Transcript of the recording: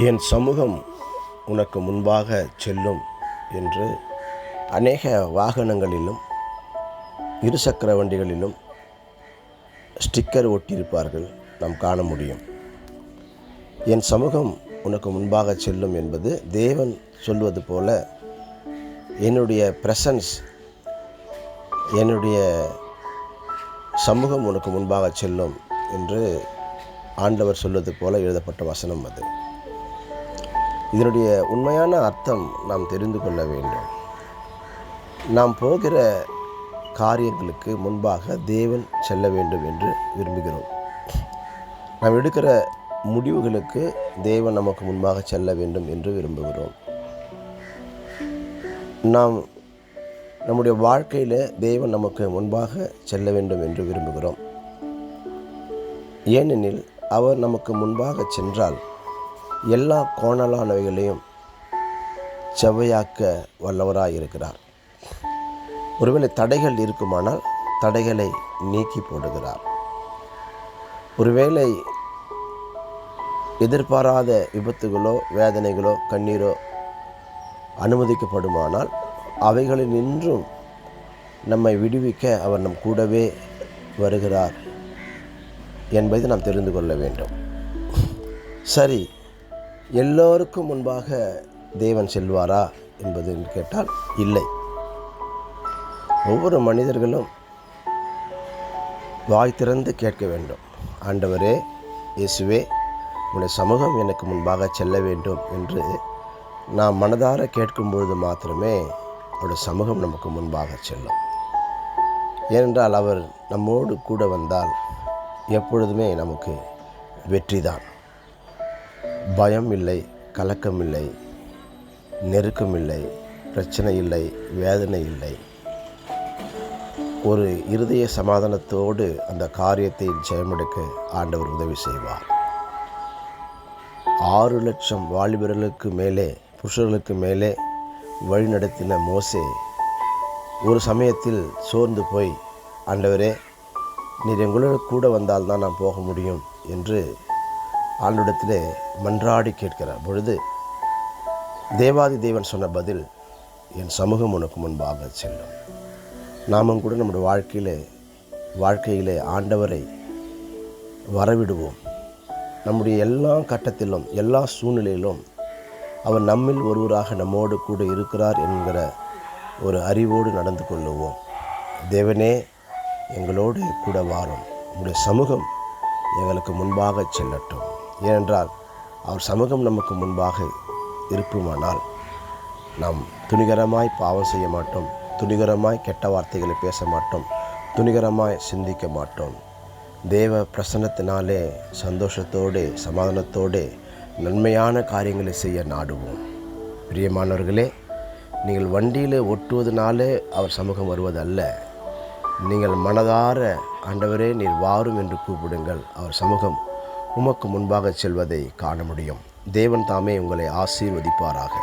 என் சமூகம் உனக்கு முன்பாக செல்லும் என்று அநேக வாகனங்களிலும் இருசக்கர வண்டிகளிலும் ஸ்டிக்கர் ஒட்டியிருப்பார்கள் நாம் காண முடியும். என் சமூகம் உனக்கு முன்பாக செல்லும் என்பது தேவன் சொல்வது போல என்னுடைய பிரசன்ஸ், என்னுடைய சமூகம் உனக்கு முன்பாக செல்லும் என்று ஆண்டவர் சொல்வது போல எழுதப்பட்ட வசனம் அது. இதனுடைய உண்மையான அர்த்தம் நாம் தெரிந்து கொள்ள வேண்டும். நாம் போகிற காரியங்களுக்கு முன்பாக தேவன் செல்ல வேண்டும் என்று விரும்புகிறோம். நாம் எடுக்கிற முடிவுகளுக்கு தேவன் நமக்கு முன்பாக செல்ல வேண்டும் என்று விரும்புகிறோம். நாம் நம்முடைய வாழ்க்கையில் தேவன் நமக்கு முன்பாக செல்ல வேண்டும் என்று விரும்புகிறோம். ஏனெனில் அவர் நமக்கு முன்பாக சென்றால் எல்லா கோணலானவைகளையும் செவ்வையாக்க வல்லவராக இருக்கிறார். ஒருவேளை தடைகள் இருக்குமானால் தடைகளை நீக்கி போடுகிறார். ஒருவேளை எதிர்பாராத விபத்துகளோ வேதனைகளோ கண்ணீரோ அனுமதிக்கப்படுமானால் அவைகளில் நின்றும் நம்மை விடுவிக்க அவர் நம் கூடவே வருகிறார் என்பதை நாம் தெரிந்து கொள்ள வேண்டும். சரி, எல்லோருக்கும் முன்பாக தேவன் செல்வாரா என்பது கேட்டால் இல்லை. ஒவ்வொரு மனிதர்களும் வாய் திறந்து கேட்க வேண்டும். ஆண்டவரே, இயேசுவே, உன்னுடைய சமூகம் எனக்கு முன்பாக செல்ல வேண்டும் என்று நாம் மனதார கேட்கும் பொழுது மாத்திரமே அவருடைய சமூகம் நமக்கு முன்பாக செல்லும். ஏனென்றால் அவர் நம்மோடு கூட வந்தால் எப்பொழுதுமே நமக்கு வெற்றிதான். பயம் இல்லை, கலக்கம் இல்லை, நெருக்கம் இல்லை, பிரச்சனை இல்லை, வேதனை இல்லை. ஒரு இருதய சமாதானத்தோடு அந்த காரியத்தை ஜெயமெடுக்க ஆண்டவர் உதவி செய்வார். 6 லட்சம் வாலிபர்களுக்கு மேலே, புருஷர்களுக்கு மேலே வழிநடத்தின மோசே ஒரு சமயத்தில் சோர்ந்து போய், ஆண்டவரே, நீர் எங்களோடு கூட வந்தால் தான் நான் போக முடியும் என்று ஆண்டவரிடத்திலே மன்றாடி கேட்கிற பொழுது தேவாதி தேவன் சொன்ன பதில், என் சமூகம் உனக்கு முன்பாக செல்லும். நாமும் கூட நம்முடைய வாழ்க்கையிலே ஆண்டவரை வரவிடுவோம். நம்முடைய எல்லா கட்டத்திலும் எல்லா சூழ்நிலையிலும் அவர் நம்மில் ஒருவராக நம்மோடு கூட இருக்கிறார் என்கிற ஒரு அறிவோடு நடந்து கொள்ளுவோம். தேவனே, எங்களோடு கூட வாரும், உங்களுடைய சமூகம் எங்களுக்கு முன்பாக செல்லட்டும். ஏனென்றால் அவர் சமூகம் நமக்கு முன்பாக இருப்புமானால் நாம் துணிகரமாய் பாவம் செய்ய மாட்டோம், துணிகரமாய் கெட்ட வார்த்தைகளை பேச மாட்டோம், துணிகரமாய் சிந்திக்க மாட்டோம். தேவ பிரசன்னத்தினாலே சந்தோஷத்தோடு சமாதானத்தோடு நன்மையான காரியங்களை செய்ய நாடுவோம். பிரியமானவர்களே, நீங்கள் வண்டியில் ஒட்டுவதனாலே அவர் சமூகம் வருவதல்ல. நீங்கள் மனதார ஆண்டவரே நீர் வாரும் என்று கூப்பிடுங்கள், அவர் சமூகம் உமக்கு முன்பாக செல்வதை காண முடியும். தேவன் தாமே உங்களை ஆசீர்வதிப்பாராக.